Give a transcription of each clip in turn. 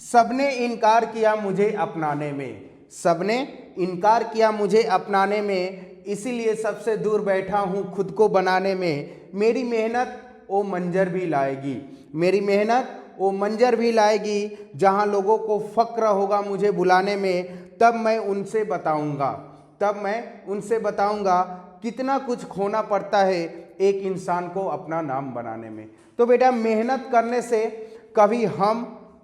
सबने इनकार किया मुझे अपनाने में, सबने इनकार किया मुझे अपनाने में, इसीलिए सबसे दूर बैठा हूँ खुद को बनाने में। मेरी मेहनत वो मंजर भी लाएगी, मेरी मेहनत वो मंजर भी लाएगी, जहाँ लोगों को फक्र होगा मुझे बुलाने में। तब मैं उनसे बताऊँगा, तब मैं उनसे बताऊँगा कितना कुछ खोना पड़ता है एक इंसान को अपना नाम बनाने में। तो बेटा मेहनत करने से कभी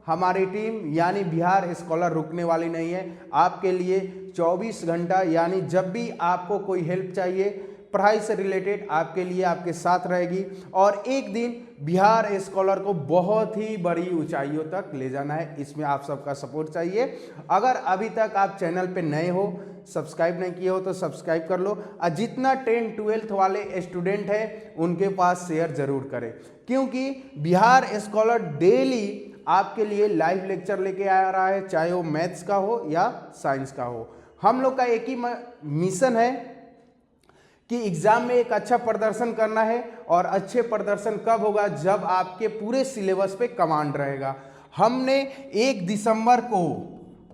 हमारी टीम यानी बिहार स्कॉलर रुकने वाली नहीं है। आपके लिए 24 घंटा यानी जब भी आपको कोई हेल्प चाहिए पढ़ाई से रिलेटेड आपके लिए आपके साथ रहेगी, और एक दिन बिहार स्कॉलर को बहुत ही बड़ी ऊंचाइयों तक ले जाना है। इसमें आप सबका सपोर्ट चाहिए। अगर अभी तक आप चैनल पे नए हो, सब्सक्राइब नहीं किए हो तो सब्सक्राइब कर लो, और जितना 10-12 वाले स्टूडेंट हैं उनके पास शेयर जरूर करें, क्योंकि बिहार स्कॉलर डेली आपके लिए लाइव लेक्चर लेके आ रहा है, चाहे वो मैथ्स का हो या साइंस का हो। हम लोग का एक ही मिशन है कि एग्जाम में एक अच्छा प्रदर्शन करना है, और अच्छे प्रदर्शन कब होगा, जब आपके पूरे सिलेबस पे कमांड रहेगा। हमने 1 दिसंबर को,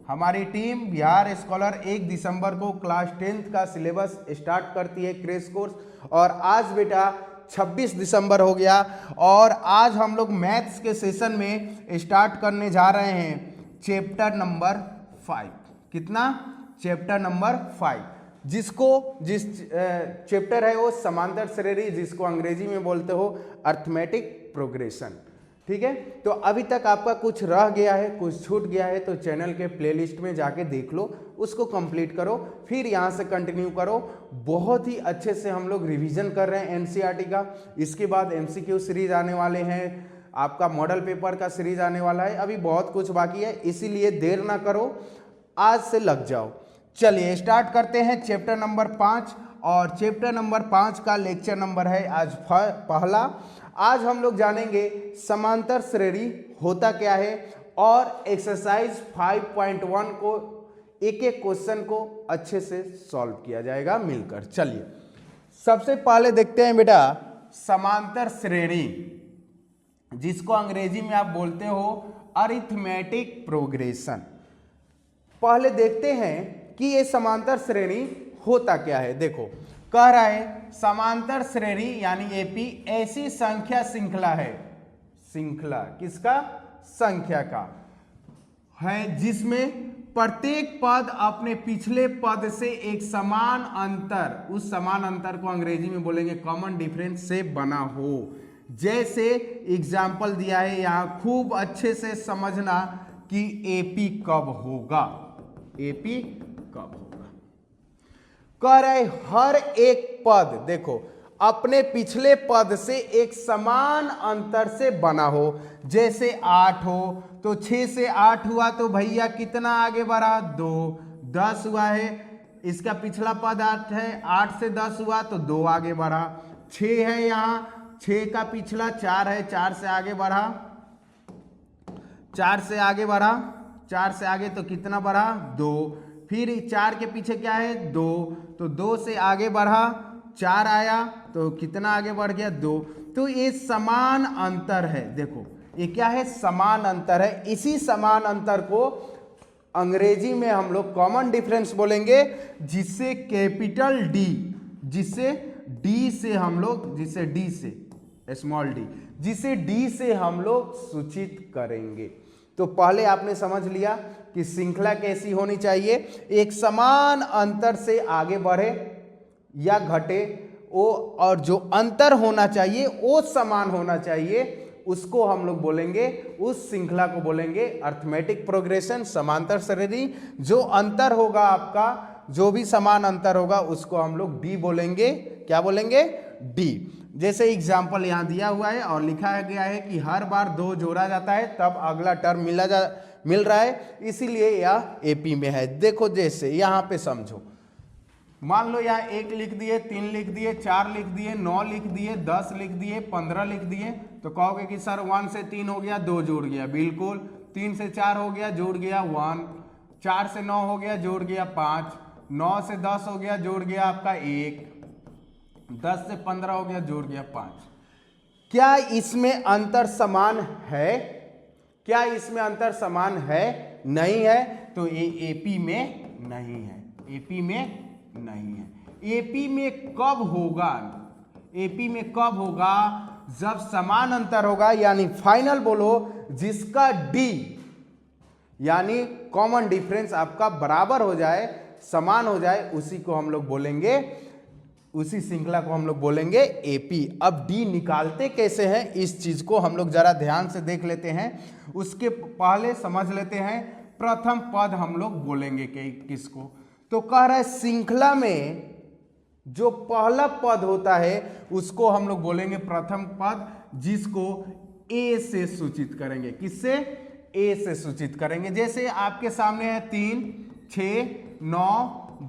हमारी टीम बिहार स्कॉलर 1 दिसंबर को क्लास 10th का सिलेबस स्टार्ट करती है, क्रैश कोर्स। और आज बेटा 26 दिसंबर हो गया, और आज हम लोग मैथ्स के सेशन में स्टार्ट करने जा रहे हैं चैप्टर नंबर 5। कितना? चैप्टर नंबर 5, जिस चैप्टर है वो समांतर श्रेणी, जिसको अंग्रेजी में बोलते हो अर्थमेटिक प्रोग्रेशन। ठीक है, तो अभी तक आपका कुछ रह गया है, कुछ छूट गया है, तो चैनल के प्लेलिस्ट में जाके देख लो, उसको कंप्लीट करो, फिर यहाँ से कंटिन्यू करो। बहुत ही अच्छे से हम लोग रिवीजन कर रहे हैं एनसीईआरटी का। इसके बाद एमसीक्यू सीरीज आने वाले हैं, आपका मॉडल पेपर का सीरीज आने वाला है, अभी बहुत कुछ बाकी है, इसीलिए देर ना करो, आज से लग जाओ। चलिए स्टार्ट करते हैं चैप्टर नंबर 5, और चैप्टर नंबर 5 का लेक्चर नंबर है आज पहला। आज हम लोग जानेंगे समांतर श्रेणी होता क्या है, और एक्सरसाइज 5.1 को एक एक क्वेश्चन को अच्छे से सॉल्व किया जाएगा मिलकर। चलिए सबसे पहले देखते हैं बेटा समांतर श्रेणी, जिसको अंग्रेजी में आप बोलते हो अरिथमेटिक प्रोग्रेशन। पहले देखते हैं कि ये समांतर श्रेणी होता क्या है। देखो कह रहा है समांतर श्रेणी यानी एपी ऐसी संख्या श्रृंखला है, श्रृंखला किसका? संख्या का है, जिसमें प्रत्येक पद अपने पिछले पद से एक समान अंतर, उस समान अंतर को अंग्रेजी में बोलेंगे कॉमन डिफरेंस, से बना हो। जैसे एग्जाम्पल दिया है यहाँ, खूब अच्छे से समझना कि एपी कब होगा, एपी कब होगा। कह रहे हर एक पद देखो अपने पिछले पद से एक समान अंतर से बना हो। जैसे 8 हो तो 6 से 8 हुआ तो भैया कितना आगे बढ़ा? 2। 10 हुआ है, इसका पिछला पद 8 है, 8 से 10 हुआ तो 2 आगे बढ़ा। 6 है यहाँ, 6 का पिछला 4 है, 4 से आगे बढ़ा, 4 से आगे बढ़ा, 4 से आगे तो कितना बढ़ा? 2। फिर 4 के पीछे क्या है? 2, तो 2 से आगे बढ़ा, 4 आया तो कितना आगे बढ़ गया? 2। तो ये समान अंतर है। देखो ये क्या है? समान अंतर है। इसी समान अंतर को अंग्रेजी में हम लोग कॉमन डिफरेंस बोलेंगे, जिससे कैपिटल डी, जिससे डी से हम लोग, जिसे डी से स्मॉल डी, जिसे डी से हम लोग सूचित करेंगे। तो पहले आपने समझ लिया कि श्रृंखला कैसी होनी चाहिए, एक समान अंतर से आगे बढ़े या घटे वो, और जो अंतर होना चाहिए वो समान होना चाहिए, उसको हम लोग बोलेंगे, उस श्रृंखला को बोलेंगे अर्थमेटिक प्रोग्रेशन, समांतर श्रेणी। जो अंतर होगा आपका, जो भी समान अंतर होगा, उसको हम लोग डी बोलेंगे। क्या बोलेंगे? डी। जैसे एग्जाम्पल यहाँ दिया हुआ है और लिखा गया है कि हर बार 2 जोड़ा जाता है तब अगला टर्म मिल रहा है, इसीलिए यह एपी में है। देखो जैसे यहाँ पे समझो, मान लो यहाँ 1 लिख दिए, 3 लिख दिए, 4 लिख दिए, 9 लिख दिए, 10 लिख दिए, 15 लिख दिए, तो कहोगे कि सर 1 से 3 हो गया, 2 जुड़ गया। बिल्कुल। 3 से 4 हो गया, जुड़ गया 1। 4 से 9 हो गया, जुड़ गया 5। 9 से 10 हो गया, जुड़ गया आपका 1। 10 से 15 हो गया, जुड़ गया 5। क्या इसमें अंतर समान है? क्या इसमें अंतर समान है? नहीं है, तो ये एपी में नहीं है, एपी में नहीं है। एपी में कब होगा? एपी में कब होगा? जब समान अंतर होगा, यानी फाइनल बोलो जिसका डी यानी कॉमन डिफरेंस आपका बराबर हो जाए, समान हो जाए, उसी को हम लोग बोलेंगे, उसी श्रृंखला को हम लोग बोलेंगे एपी। अब डी निकालते कैसे हैं इस चीज को हम लोग जरा ध्यान से देख लेते हैं। उसके पहले समझ लेते हैं प्रथम पद हम लोग बोलेंगे कि किसको। तो कह रहा है श्रृंखला में जो पहला पद होता है उसको हम लोग बोलेंगे प्रथम पद, जिसको ए से सूचित करेंगे। किससे? ए से सूचित करेंगे। जैसे आपके सामने है 3, 6, 9,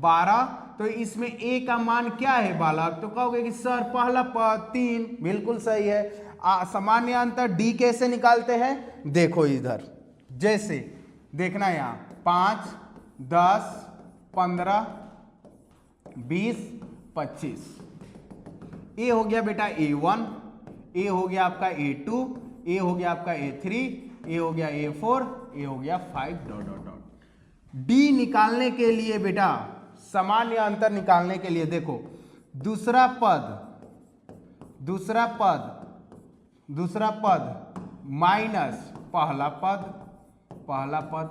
12, तो इसमें ए का मान क्या है बालक? तो कहोगे कि सर पहला पद 3, बिल्कुल सही है। सामान्य अंतर डी कैसे निकालते हैं? देखो इधर, जैसे देखना यहाँ 5, 10, 15, 20, 25। ए हो गया बेटा A1, ए हो गया आपका A2, ए हो गया आपका A3, ए हो गया A4, ए हो गया 5 ... डी निकालने के लिए बेटा, सामान्य अंतर निकालने के लिए देखो दूसरा पद माइनस पहला पद,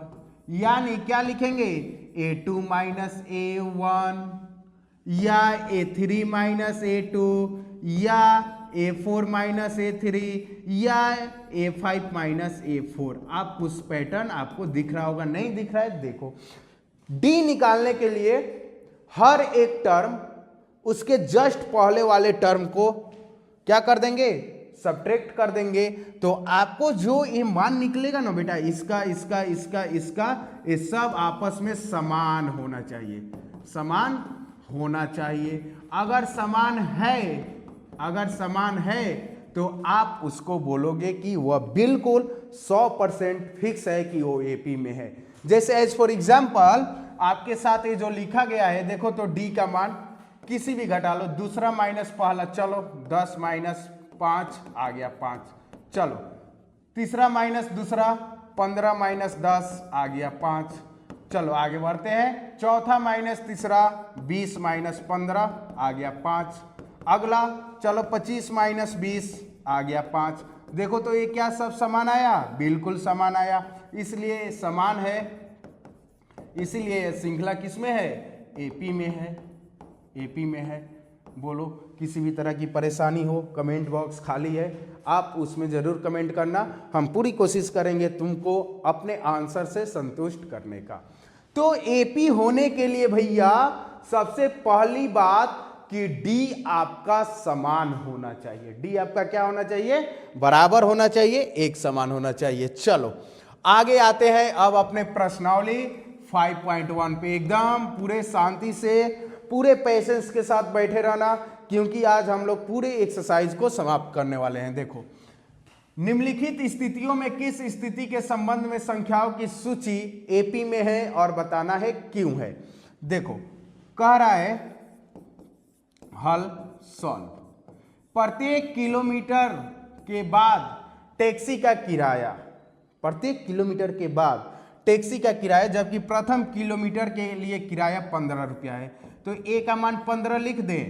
यानी क्या लिखेंगे? A2 माइनस A1 या A3 माइनस A2 या A4 माइनस A3 या A5 माइनस A4। आप उस पैटर्न आपको दिख रहा होगा, नहीं दिख रहा है देखो। डी निकालने के लिए हर एक टर्म उसके जस्ट पहले वाले टर्म को क्या कर देंगे? सब्ट्रैक्ट कर देंगे। तो आपको जो ये मान निकलेगा ना बेटा, इसका, ये सब आपस में समान होना चाहिए, समान होना चाहिए। अगर समान है तो आप उसको बोलोगे कि वह बिल्कुल 100% फिक्स है कि वो एपी में है। जैसे एज फॉर एग्जाम्पल आपके साथ ये जो लिखा गया है देखो, तो डी का मान किसी भी घटा लो, दूसरा माइनस पहला, चलो 10 माइनस 5 आ गया 5, चलो तीसरा माइनस दूसरा 15 माइनस 10 आ गया 5, चलो आगे बढ़ते हैं। चौथा माइनस तीसरा 20 माइनस 15 आ गया 5, अगला चलो 25 माइनस 20 आ गया 5। देखो तो ये क्या सब समान आया? बिल्कुल समान आया, इसलिए समान है, इसीलिए श्रृंखला किसमें है? एपी में है, एपी में है। बोलो किसी भी तरह की परेशानी हो, कमेंट बॉक्स खाली है, आप उसमें जरूर कमेंट करना। हम पूरी कोशिश करेंगे तुमको अपने आंसर से संतुष्ट करने का। तो एपी होने के लिए भैया सबसे पहली बात कि डी आपका समान होना चाहिए। डी आपका क्या होना चाहिए? बराबर होना चाहिए, एक समान होना चाहिए। चलो आगे आते हैं अब अपने प्रश्नावली 5.1 पे। एकदम पूरे शांति से, पूरे पेशेंस के साथ बैठे रहना, क्योंकि आज हम लोग पूरे एक्सरसाइज को समाप्त करने वाले हैं। देखो, निम्नलिखित स्थितियों में किस स्थिति के संबंध में संख्याओं की सूची एपी में है और बताना है क्यों है। देखो कह रहा है हल सॉल्व। प्रत्येक किलोमीटर के बाद टैक्सी का किराया, प्रत्येक किलोमीटर के बाद टैक्सी का किराया, जबकि प्रथम किलोमीटर के लिए किराया 15 रुपया है। तो ए का मान 15 लिख दें,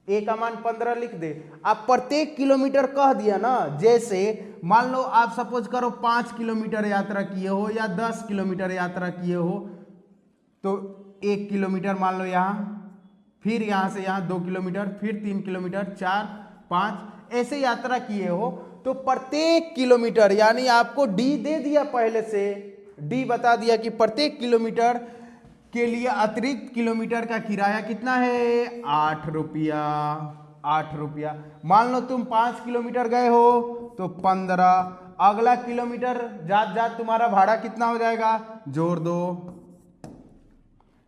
ए का मान 15 लिख दे। आप प्रत्येक किलोमीटर कह दिया ना, जैसे मान लो आप सपोज करो 5 किलोमीटर यात्रा किए हो या 10 किलोमीटर यात्रा किए हो, तो 1 किलोमीटर मान लो यहाँ, फिर यहाँ से यहाँ 2 किलोमीटर, फिर 3 किलोमीटर, 4, 5 ऐसे यात्रा किए हो, तो प्रत्येक किलोमीटर, यानी आपको डी दे दिया पहले से, डी बता दिया कि प्रत्येक किलोमीटर के लिए अतिरिक्त किलोमीटर का किराया कितना है? 8 रुपया, 8 रुपया। मान लो तुम 5 किलोमीटर गए हो तो 15, अगला किलोमीटर जात जात तुम्हारा भाड़ा कितना हो जाएगा? जोड़ दो,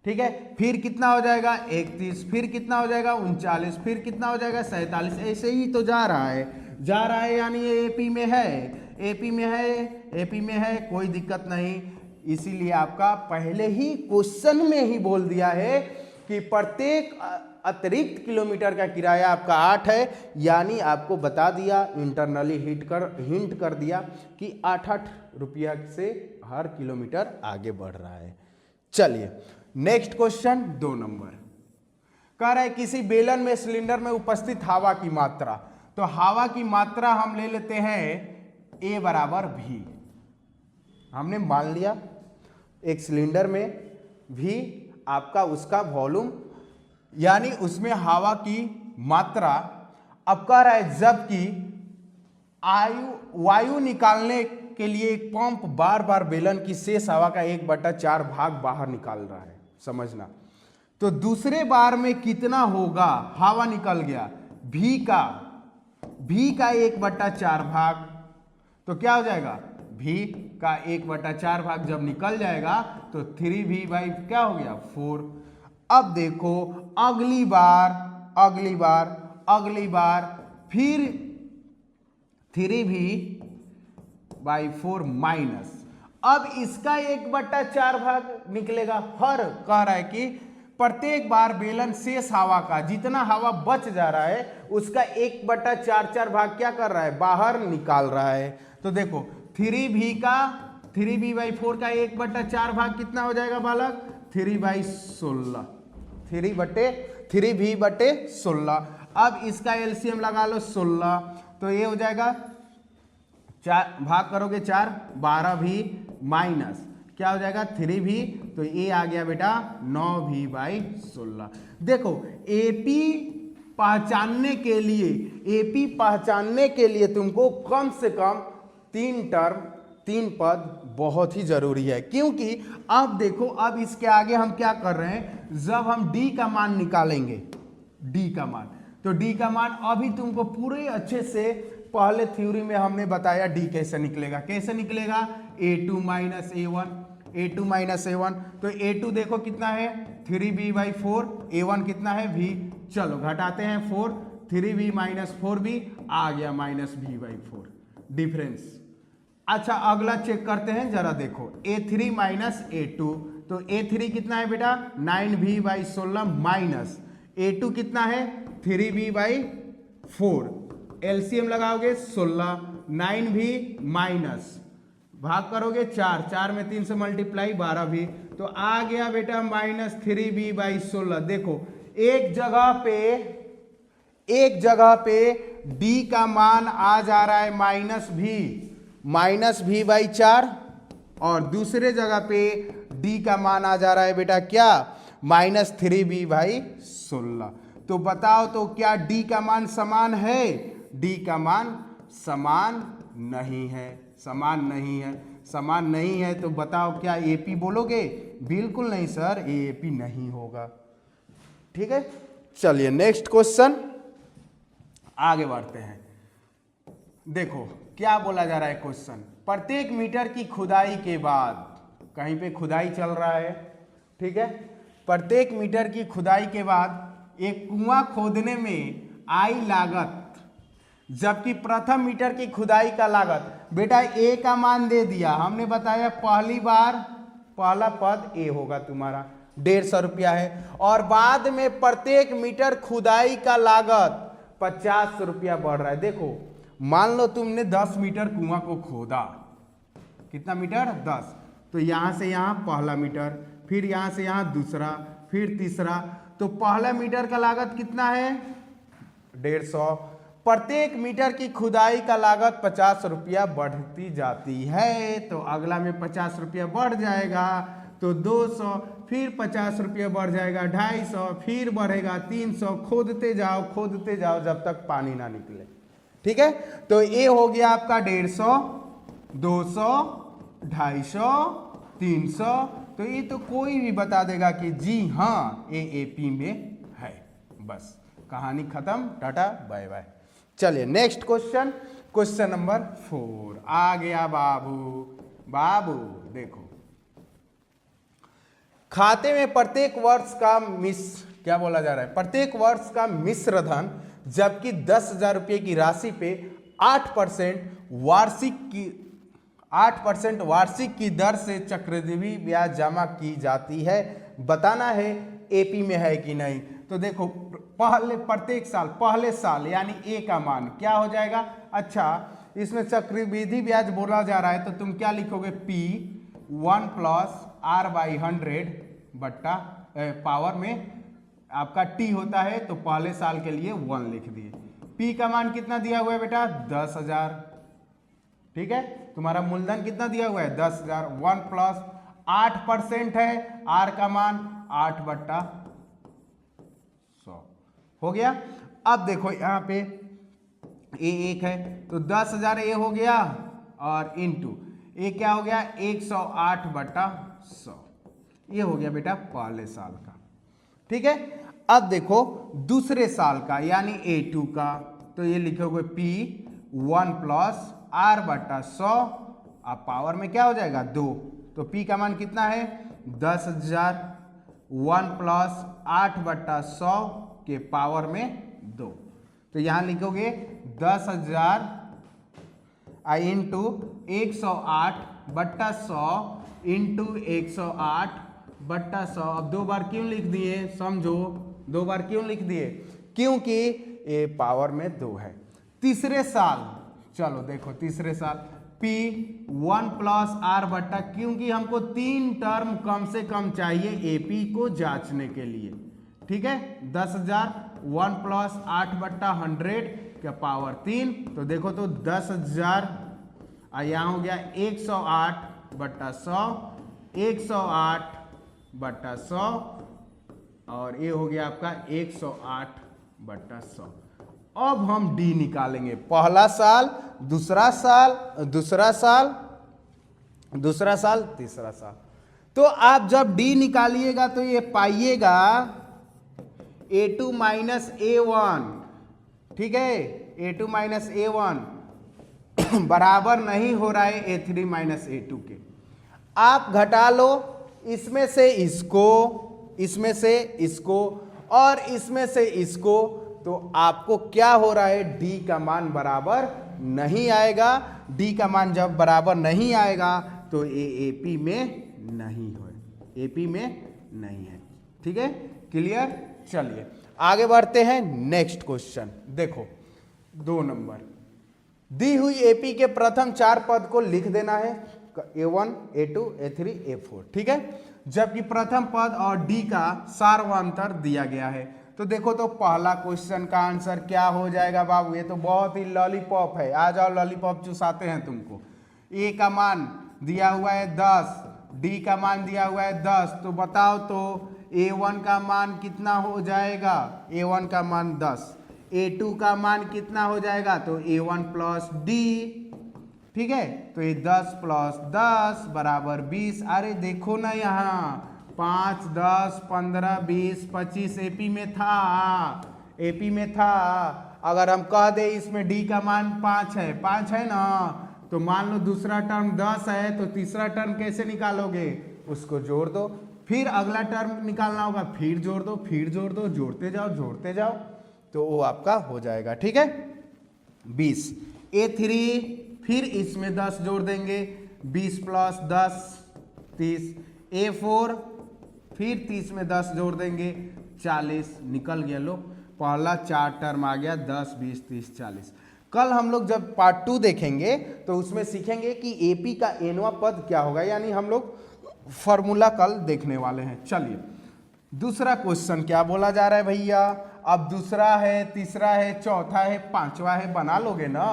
ठीक है। फिर कितना हो जाएगा? 31, फिर कितना हो जाएगा? 39, फिर कितना हो जाएगा? 47। ऐसे ही तो जा रहा है, यानी ये एपी में है, एपी में है, एपी में है, कोई दिक्कत नहीं। इसीलिए आपका पहले ही क्वेश्चन में ही बोल दिया है कि प्रत्येक अतिरिक्त किलोमीटर का किराया आपका 8 है, यानी आपको बता दिया, इंटरनली हिंट कर दिया कि 8-8 रुपया से हर किलोमीटर आगे बढ़ रहा है। चलिए नेक्स्ट क्वेश्चन 2 नंबर कह रहा है किसी बेलन में सिलेंडर में उपस्थित हवा की मात्रा। तो हवा की मात्रा हम ले लेते हैं A बराबर V। हमने मान लिया एक सिलेंडर में V आपका उसका वॉल्यूम यानी उसमें हवा की मात्रा। अब कह रहा है जबकि वायु निकालने के लिए एक पंप बार बार बेलन की शेष हवा का 1/4 भाग बाहर निकाल रहा है, समझना। तो दूसरे बार में कितना होगा, हवा निकल गया, V का 1/4 भाग, तो क्या हो जाएगा, V का 1/4 भाग जब निकल जाएगा तो 3V बाई क्या हो गया 4। अब देखो अगली बार फिर 3V बाई 4 माइनस, अब इसका 1/4 भाग निकलेगा। हर कह रहा है कि प्रत्येक बार बेलन शेष हवा का जितना हवा बच जा रहा है उसका 1/4 भाग क्या कर रहा है, बाहर निकाल रहा है। तो देखो 3V बाई 4 का 1/4 भाग कितना हो जाएगा बालक, 3/16, 3V/16। अब इसका एलसीएम लगा लो 16, तो ये हो जाएगा 4 भाग करोगे 4, 12V माइनस क्या हो जाएगा 3V, तो ये आ गया बेटा 9V/16। देखो एपी पहचानने के लिए तुमको कम से कम 3 पद बहुत ही जरूरी है, क्योंकि अब देखो अब इसके आगे हम क्या कर रहे हैं, जब हम D का मान निकालेंगे, तो D का मान अभी तुमको पूरे अच्छे से पहले थ्योरी में हमने बताया D कैसे निकलेगा, A2 माइनस A1, तो A2 देखो कितना है 3V/4, A1 कितना है V, चलो घटाते हैं 4, 3V माइनस 4V आ गया -V/4 डिफरेंस। अच्छा अगला चेक करते हैं जरा, देखो A3 माइनस A2, तो A3 कितना है बेटा 9V/16 माइनस A2 कितना है 3V/4, एलसीएम लगाओगे 16, 9V माइनस भाग करोगे 4 में 3 से मल्टीप्लाई 12V, तो आ गया बेटा -3V/16। देखो एक जगह पे D का मान आ जा रहा है -V/4 और दूसरे जगह पे D का मान आ जा रहा है बेटा क्या -3V/16। तो बताओ तो क्या D का मान समान है, D का मान समान नहीं है, तो बताओ क्या AP बोलोगे, बिल्कुल नहीं सर, AP नहीं होगा। ठीक है, चलिए नेक्स्ट क्वेश्चन आगे बढ़ते हैं। देखो क्या बोला जा रहा है क्वेश्चन, प्रत्येक मीटर की खुदाई के बाद, कहीं पे खुदाई चल रहा है, ठीक है, प्रत्येक मीटर की खुदाई के बाद एक कुआं खोदने में आई लागत, जबकि प्रथम मीटर की खुदाई का लागत, बेटा A का मान दे दिया, हमने बताया पहला पद A होगा तुम्हारा 150 रुपया है, और बाद में प्रत्येक मीटर खुदाई का लागत 50 रुपया बढ़ रहा है। देखो मान लो तुमने 10 मीटर कुआं को खोदा, कितना मीटर 10, तो यहां से यहां पहला मीटर, फिर यहां से यहां दूसरा, फिर तीसरा, तो पहला मीटर का लागत कितना है 150, प्रत्येक मीटर की खुदाई का लागत 50 रुपया बढ़ती जाती है, तो अगला में 50 रुपया बढ़ जाएगा, तो 200, फिर 50 रुपया बढ़ जाएगा 250, फिर बढ़ेगा 300, खोदते जाओ जब तक पानी ना निकले। ठीक है, तो ये हो गया आपका 150, 200, 250, 300, तो ये तो कोई भी बता देगा कि जी हाँ ये AP में है। बस कहानी खत्म, टाटा बाय बाय। चलिए नेक्स्ट क्वेश्चन नंबर 4 आ गया बाबू। देखो खाते में प्रत्येक वर्ष का क्या बोला जा रहा है, प्रत्येक वर्ष का मिश्र धन, जबकि 10,000 रुपये की राशि पे 8% वार्षिक की दर से चक्रवृद्धि ब्याज जमा की जाती है। बताना है AP में है कि नहीं। तो देखो प्रत्येक साल पहले साल यानी ए का मान क्या हो जाएगा। अच्छा, इसमें चक्रवृद्धि ब्याज बोला जा रहा है तो तुम क्या लिखोगे, P 1 प्लस R बाई 100 बट्टा पावर में आपका T होता है तो पहले साल के लिए 1 लिख दिए। P का मान कितना दिया हुआ है बेटा, 10,000। ठीक है, तुम्हारा मूलधन कितना दिया हुआ है, 10,000। 1 प्लस 8% है, R का मान 8 बट्टा 100 हो गया। अब देखो यहाँ पे ए 1 है तो 10,000 ए हो गया और इंटू ए क्या हो गया, 108 बट्टा 100। ये हो गया बेटा पहले साल का। ठीक है, अब देखो दूसरे साल का यानी A2 का, तो ये लिखोगे P 1 प्लस R बट्टा 100, अब पावर में क्या हो जाएगा 2, तो P का मान कितना है 10,000। 1 प्लस 8 बट्टा 100 के पावर में 2, तो यहाँ लिखोगे 10,000 इंटू 108 बट्टा 100 इंटू 108 बट्टा 100। अब 2 बार क्यों लिख दिए, समझो 2 बार क्यों लिख दिए, क्योंकि ये पावर में 2 है। तीसरे साल, चलो देखो तीसरे साल P 1 प्लस R बट्टा, क्योंकि हमको 3 टर्म कम से कम चाहिए AP को जांचने के लिए। ठीक है, 10,000 1 प्लस 8 बट्टा 100 का पावर 3, तो देखो तो 10,000 यहाँ हो गया 108 बट्टा 100, 108 बट्टा 100 और ये हो गया आपका 108 बट्टा 100। अब हम D निकालेंगे, पहला साल, दूसरा साल, दूसरा साल, दूसरा साल, तीसरा साल। तो आप जब D निकालिएगा तो ये पाइएगा A2 माइनस A1। ठीक है, A2 माइनस A1 बराबर नहीं हो रहा है A3 माइनस A2 के। आप घटा लो इसमें से इसको, इसमें से इसको और इसमें से इसको, तो आपको क्या हो रहा है, D का मान बराबर नहीं आएगा। D का मान जब बराबर नहीं आएगा तो ये AP में नहीं हो, AP में नहीं है। ठीक है, क्लियर। चलिए आगे बढ़ते हैं, नेक्स्ट क्वेश्चन देखो 2 नंबर। दी हुई AP के प्रथम 4 पद को लिख देना है, A1 A2 A3 A4। ठीक है, जबकि प्रथम पद और D का सार्वंतर दिया गया है। तो देखो तो पहला क्वेश्चन का आंसर क्या हो जाएगा बाबू, ये तो बहुत ही लॉलीपॉप है। आ जाओ लॉलीपॉप चुसाते हैं तुमको। A का मान दिया हुआ है 10, D का मान दिया हुआ है 10, तो बताओ तो A1 का मान कितना हो जाएगा, A1 का मान 10, A2 का मान कितना हो जाएगा, तो A1 प्लस D। ठीक है, तो ये 10 प्लस 10 बराबर 20। अरे देखो ना यहाँ 5 10 15 20 25 AP में था, AP में था। अगर हम कह दे इसमें D का मान 5 है, 5 है ना, तो मान लो दूसरा टर्म 10 है तो तीसरा टर्म कैसे निकालोगे, उसको जोड़ दो, फिर अगला टर्म निकालना होगा, फिर जोड़ दो, फिर जोड़ दो, जोड़ते जाओ तो वो आपका हो जाएगा। ठीक है, 20। A3 फिर इसमें 10 जोड़ देंगे, 20 प्लस 10 30। A4 फिर 30 में 10 जोड़ देंगे, 40। निकल गया, लो पहला 4 टर्म आ गया, 10 20 30 40। कल हम लोग जब पार्ट 2 देखेंगे तो उसमें सीखेंगे कि AP का nवां पद क्या होगा, यानी हम लोग फॉर्मूला कल देखने वाले हैं। चलिए दूसरा क्वेश्चन क्या बोला जा रहा है भैया। अब दूसरा है, तीसरा है, चौथा है, पांचवा है, बना लोगे ना,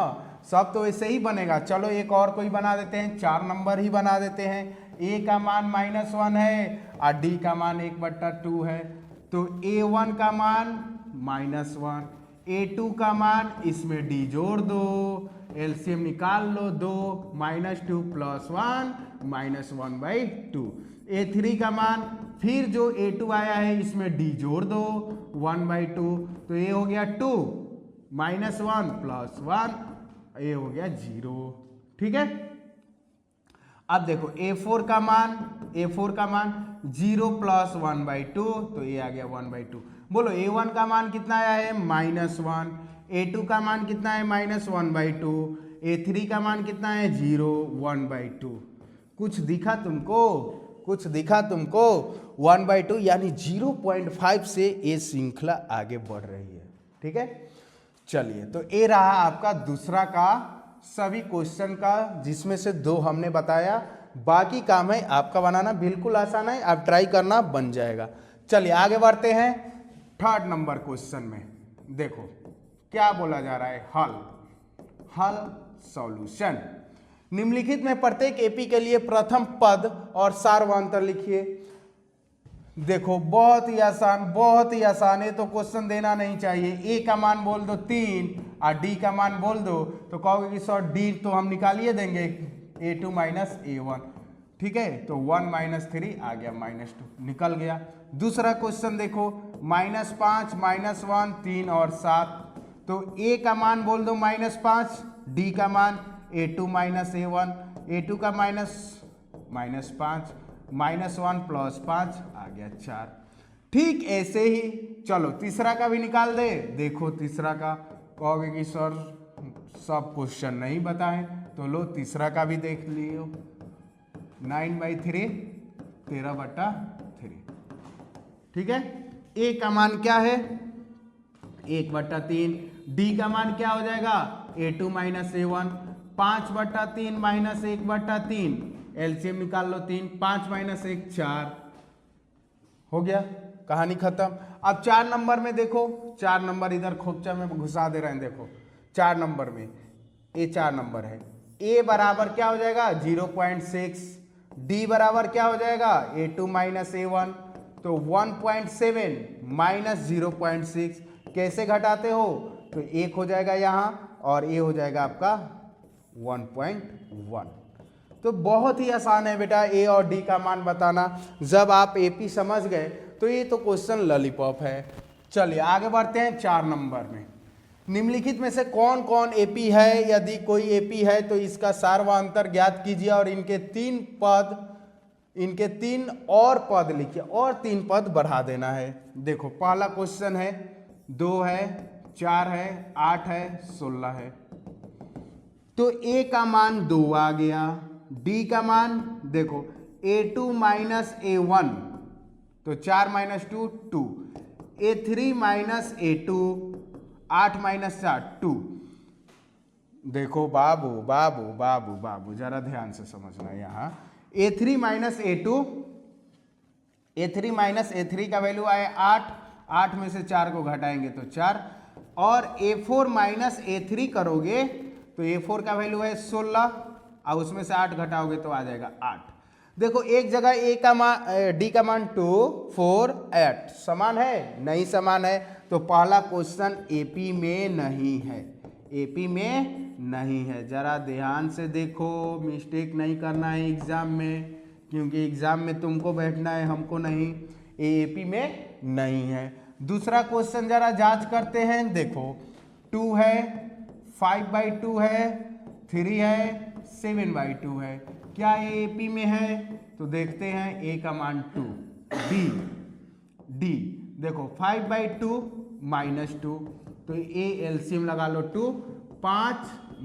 सब तो ऐसे ही बनेगा। चलो एक और कोई बना देते हैं, 4 नंबर ही बना देते हैं। A का मान -1 है और D का मान 1/2 है, तो A1 का मान -1, A2 का मान, इसमें D जोड़ दो, एलसीएम निकाल लो, 2 -2 + 1 -1/2। A3 का मान, फिर जो A2 आया है इसमें D जोड़ दो, 1/2, तो ये हो गया 2 -1 + 1, ये हो गया 0। ठीक है, अब देखो A4 का मान, A4 का मान 0 + 1/2, तो ये आ गया 1/2। बोलो A1 का मान कितना आया है, -1, A2 का मान कितना है, -1/2, A3 का मान कितना है, 0 1/2। कुछ दिखा तुमको, कुछ दिखा तुमको? 1/2 यानी 0.5 से ये श्रृंखला आगे बढ़ रही है। ठीक है, चलिए तो ये रहा आपका दूसरा का सभी क्वेश्चन का, जिसमें से 2 हमने बताया, बाकी काम है आपका बनाना। बिल्कुल आसान है, आप ट्राई करना, बन जाएगा। चलिए आगे बढ़ते हैं 3rd नंबर क्वेश्चन में। देखो क्या बोला जा रहा है, हल सॉल्यूशन। निम्नलिखित में प्रत्येक एपी के लिए प्रथम पद और सार्वंतर लिखिए। देखो बहुत ही आसान है, तो क्वेश्चन देना नहीं चाहिए। ए का मान बोल दो 3 और डी का मान बोल दो, तो कहोगे कि सर डी तो हम निकालिए देंगे, A2 माइनस A1। ठीक है, तो 1 माइनस 3 आ गया, -2 निकल गया। दूसरा क्वेश्चन देखो, -5 -1 3 और 7, तो ए का मान बोल दो -5, डी का मान A2 माइनस A1, A2 का -5 -1 + 5 आ गया 4। ठीक ऐसे ही चलो तीसरा का भी निकाल दे। देखो तीसरा का, कहोगे कि सर सब क्वेश्चन नहीं बताएं, तो लो तीसरा का भी देख लियो। 9/3 13/3। ठीक है, ए का मान क्या है 1/3, डी का मान क्या हो जाएगा A2 minus A1, 5/3 minus 1/3, LCM निकाल लो 3, 5 माइनस 1 4, हो गया, कहानी खत्म। अब 4 नंबर में देखो, 4 नंबर इधर खोपचा में घुसा दे रहे हैं। देखो 4 नंबर में ये 4 नंबर है, ए बराबर क्या हो जाएगा 0.6, डी बराबर क्या हो जाएगा A2 माइनस A1, तो 1.7 माइनस 0.6 कैसे घटाते हो, तो 1 हो जाएगा यहाँ और ये हो जाएगा आपका 1.1। तो बहुत ही आसान है बेटा ए और डी का मान बताना। जब आप एपी समझ गए तो ये तो क्वेश्चन लॉलीपॉप है। चलिए आगे बढ़ते हैं 4 नंबर में। निम्नलिखित में से कौन कौन एपी है? यदि कोई एपी है तो इसका सार्वंतर ज्ञात कीजिए और इनके 3 और पद लिखिए, और 3 पद बढ़ा देना है। देखो पहला क्वेश्चन है 2 है, 4 है, 8 है, 16 है। तो ए का मान 2 आ गया, डी का मान देखो A2 माइनस A1, तो 4 minus 2 2, A3 minus A2 8 minus 4 2। देखो बाबू बाबू बाबू बाबू जरा ध्यान से समझना, यहाँ A3 minus A2, A3 minus A3 का वैल्यू आए 8, 8 में से 4 को घटाएंगे तो 4, और A4 माइनस A3 करोगे तो A4 का वैल्यू है 16 और उसमें से 8 घटाओगे तो आ जाएगा 8। देखो एक जगह ए का मान डी का मान 2 4 8 समान है, नहीं समान है, तो पहला क्वेश्चन एपी में नहीं है, एपी में नहीं है। जरा ध्यान से देखो, मिस्टेक नहीं करना है एग्जाम में, क्योंकि एग्जाम में तुमको बैठना है, हमको नहीं। एपी में नहीं है। दूसरा क्वेश्चन जरा जांच करते हैं। देखो 2 है, 5/2 है, 3 है, 7/2 है, क्या ये एपी में है? तो देखते हैं ए का मान 2, डी देखो 5/2 -2, तो ए एलसीएम लगा लो 2, 5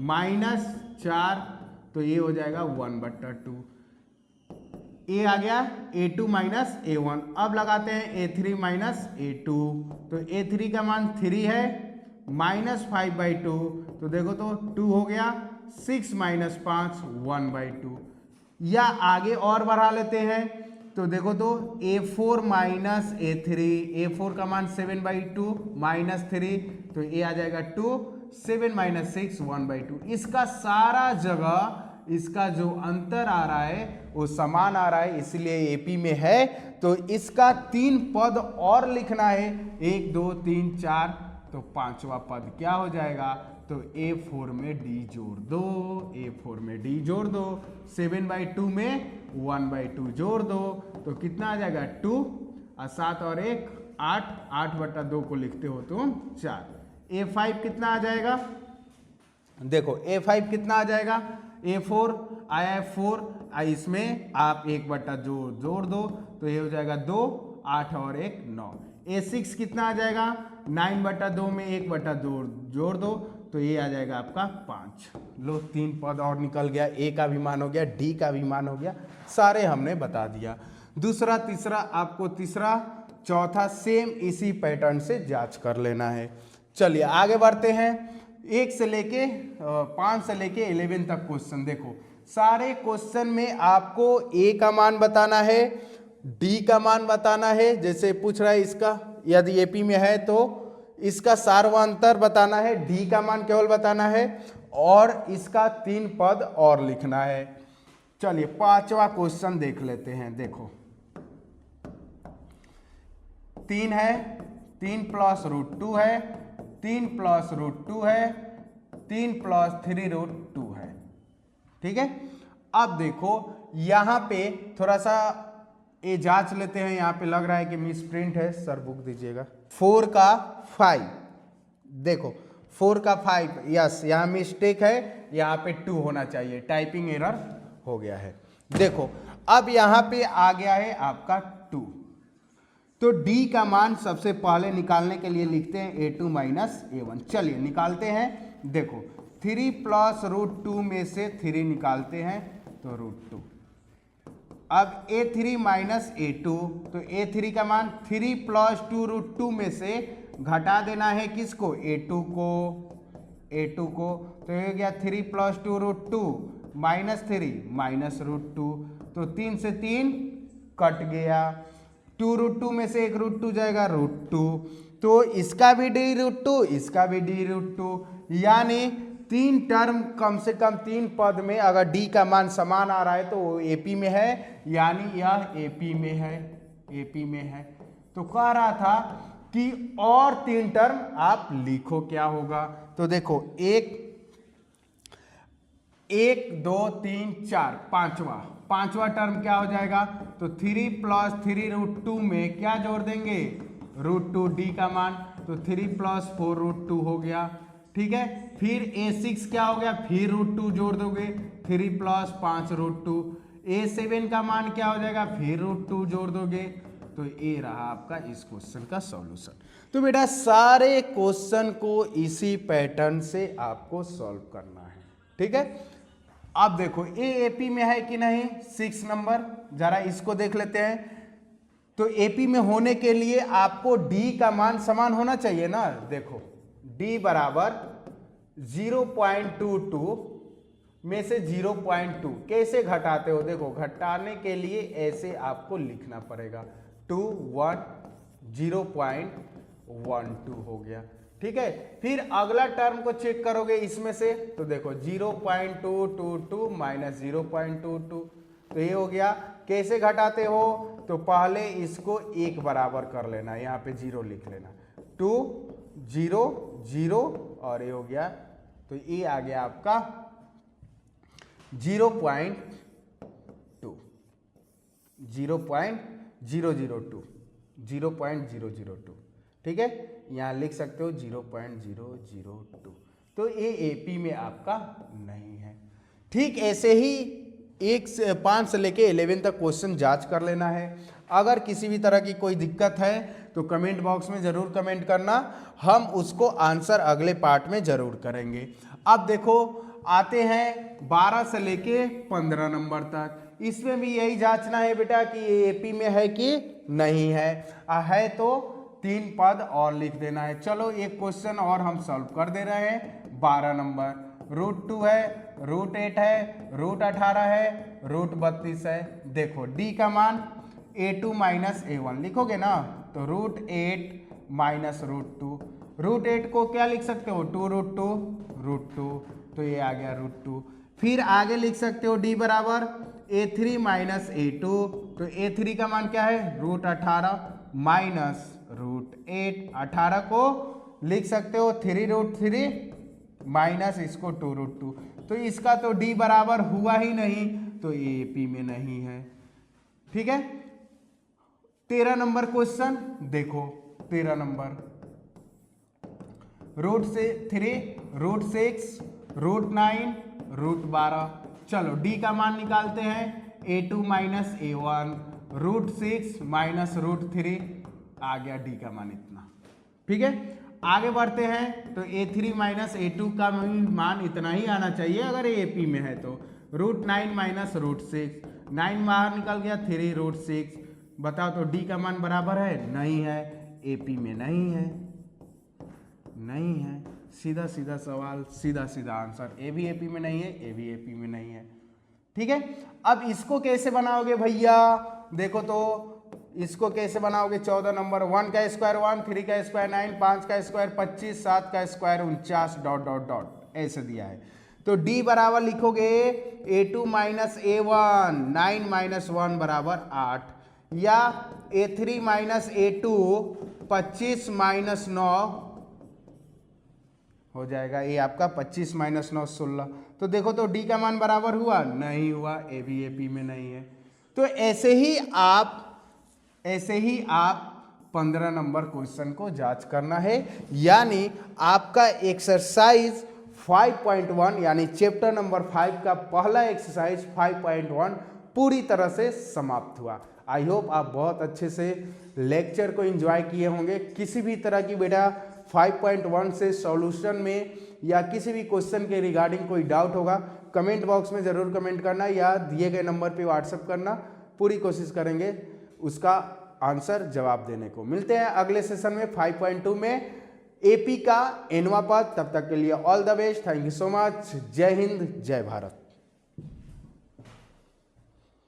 माइनस 4, तो ये हो जाएगा 1/2। ए आ गया A2 माइनस A1। अब लगाते हैं A3 माइनस A2, तो A3 का मान 3 है, -5/2, तो देखो तो 2 हो गया, 6 माइनस 5 1/2। या आगे और बढ़ा लेते हैं, तो देखो तो A4 माइनस A3, A4 का मान 7/2 -3, तो ये आ जाएगा 2, 7 माइनस 6 1/2। इसका सारा जगह इसका जो अंतर आ रहा है वो समान आ रहा है, इसलिए एपी में है। तो इसका 3 पद और लिखना है, 1 2 3 4, तो 5वां पद क्या हो जाएगा? तो A4 में डी जोड़ दो, A4 में डी जोड़ दो, 7/2 में 1/2 जोड़ दो, तो कितना आ जाएगा 2 और 7 और 1 8, 8/2 को लिखते हो तुम 4। A5 कितना आ जाएगा? देखो A5 कितना आ जाएगा? A4 आया है 4, इसमें आप 1/2 जोड़ दो, तो ये हो जाएगा 2, 8 और 1 9। A6 कितना आ जाएगा? 9/2 में 1/2 जोड़ दो, तो ये आ जाएगा आपका 5। लो 3 पद और निकल गया, ए का भी मान हो गया, डी का भी मान हो गया, सारे हमने बता दिया। दूसरा तीसरा आपको तीसरा चौथा सेम इसी पैटर्न से जांच कर लेना है। चलिए आगे बढ़ते हैं। 1 से लेके 5 से लेके 11 तक क्वेश्चन देखो। सारे क्वेश्चन में आपको ए का मान बताना है, डी का मान बताना है। जैसे पूछ रहा है इसका, यदि एपी में है तो इसका सार्वंतर बताना है, डी का मान केवल बताना है और इसका 3 पद और लिखना है। चलिए 5वां क्वेश्चन देख लेते हैं। देखो 3 है, 3 प्लस रूट 2 है, 3 प्लस रूट 2 है, 3 प्लस 3 रूट 2 है। ठीक है, अब देखो यहां पे थोड़ा सा ये जांच लेते हैं। यहां पे लग रहा है कि मिस प्रिंट है, सर बुक दीजिएगा। 4 का 5, देखो 4 का 5, यस यहां मिस्टेक है, यहां पे 2 होना चाहिए, टाइपिंग एरर हो गया है। देखो अब यहां पे आ गया है आपका 2, तो d का मान सबसे पहले निकालने के लिए लिखते हैं a2 माइनस a1। चलिए निकालते हैं। देखो 3 प्लस रूट 2 में से 3 निकालते हैं तो रूट 2। अब a3 माइनस a2, तो a3 का मान 3 प्लस 2 रूट 2 में से घटा देना है किसको, a2 को, तो ये गया 3 plus 2 root 2 minus 3 minus root 2, तो 3 से 3 कट गया। 2 रूट 2 में से 1 रूट 2 जाएगा रूट 2, तो इसका भी डी रूट 2, इसका भी डी रूट 2, यानी 3 टर्म कम से कम 3 पद में अगर डी का मान समान आ रहा है तो वो एपी में है, यानी यह एपी में है, एपी में है। तो कह रहा था कि और 3 टर्म आप लिखो, क्या होगा। तो देखो 1 2 3 4, पांचवा टर्म क्या हो जाएगा, तो 3 प्लस 3 रूट 2 में क्या जोड़ देंगे, रूट 2 डी का मान, तो 3 प्लस 4 रूट 2 हो गया। ठीक है, फिर a6 क्या हो गया, फिर रूट 2 जोड़ दोगे, 3 प्लस 5 रूट 2। a7 का मान क्या हो जाएगा, फिर रूट 2 जोड़ दोगे, तो ये रहा आपका इस क्वेश्चन का सॉल्यूशन। तो बेटा सारे क्वेश्चन को इसी पैटर्न से आपको सॉल्व करना है। ठीक है, अब देखो ए एपी में है कि नहीं, 6 नंबर, जरा इसको देख लेते हैं। तो एपी में होने के लिए आपको डी का मान समान होना चाहिए ना। देखो डी बराबर 0.22 में से 0.2 कैसे घटाते हो, देखो घटाने के लिए ऐसे आपको लिखना पड़ेगा, 2 1 0.12 हो गया। ठीक है, फिर अगला टर्म को चेक करोगे इसमें से, तो देखो 0.222 माइनस 0.22, तो ये हो गया। कैसे घटाते हो, तो पहले इसको 1 बराबर कर लेना, यहाँ पे 0 लिख लेना, 2 0 0 और ये हो गया, तो ये आ गया आपका 0.002। ठीक है, यहाँ लिख सकते हो 0.002, तो ये एपी में आपका नहीं है। ठीक ऐसे ही 1 से 5 से लेके 11 तक क्वेश्चन जांच कर लेना है। अगर किसी भी तरह की कोई दिक्कत है तो कमेंट बॉक्स में ज़रूर कमेंट करना, हम उसको आंसर अगले पार्ट में ज़रूर करेंगे। अब देखो आते हैं 12 से लेके 15 नंबर तक। इसमें भी यही जांचना है बेटा कि ये एपी में है कि नहीं है तो 3 पद और लिख देना है। चलो एक क्वेश्चन और हम सॉल्व कर दे रहे हैं। 12 नंबर, रूट 2 है, रूट 8 है, रूट 18 है, रूट 32 है। देखो डी का मान a2 माइनस a1 लिखोगे ना, तो रूट 8 माइनस रूट 2, रूट 8 को क्या लिख सकते हो, 2 रूट 2 रूट 2, तो ये आ गया रूट 2। फिर आगे लिख सकते हो d बराबर a3 माइनस a2, तो a3 का मान क्या है, रूट 18 माइनस रूट 8, 18 को लिख सकते हो 3 रूट 3 माइनस इसको 2 रूट 2, तो इसका तो d बराबर हुआ ही नहीं, तो ये एपी में नहीं है। ठीक है, 13 नंबर क्वेश्चन देखो। 13 नंबर, रूट से 3 रूट 6 रूट 9 रूट 12। चलो d का मान निकालते हैं, a2 minus a1, root 6 minus root 3, आ गया d का मान इतना। ठीक है, आगे बढ़ते हैं। तो a3 माइनस a2 का मान इतना ही आना चाहिए अगर ये एपी में है तो। रूट 9 माइनस रूट 6, 9 बाहर निकल गया, 3 रूट 6, बताओ तो डी का मान बराबर है, नहीं है, एपी में नहीं है, नहीं है। सीधा सीधा सवाल, सीधा सीधा आंसर, ए भी एपी में नहीं है, ए भी एपी में नहीं है। ठीक है, अब इसको कैसे बनाओगे भैया, देखो तो इसको कैसे बनाओगे, 14 नंबर, 1 का स्क्वायर 1, 3 का स्क्वायर 9, 5 का स्क्वायर 25, 7 का स्क्वायर 49 डॉट डॉट डॉट ऐसे दिया है। तो d बराबर लिखोगे a2 माइनस a1, 9 माइनस 1 बराबर 8, या a3 माइनस a2, 25 माइनस 9 हो जाएगा, ये आपका 25 माइनस 9 16। तो देखो तो d का मान बराबर हुआ, नहीं हुआ, ए भी एपी में नहीं है। तो ऐसे ही आप 15 नंबर क्वेश्चन को जांच करना है, यानी आपका एक्सरसाइज 5.1 यानी चैप्टर नंबर 5 का पहला एक्सरसाइज 5.1 पूरी तरह से समाप्त हुआ। आई होप आप बहुत अच्छे से लेक्चर को एंजॉय किए होंगे। किसी भी तरह की बेटा 5.1 से सॉल्यूशन में या किसी भी क्वेश्चन के रिगार्डिंग कोई डाउट होगा, कमेंट बॉक्स में ज़रूर कमेंट करना या दिए गए नंबर पे व्हाट्सएप करना, पूरी कोशिश करेंगे उसका आंसर जवाब देने को। मिलते हैं अगले सेशन में 5.2 में एपी का एनवा पद। तब तक के लिए all the best, thank you so much, जय हिंद, जय भारत।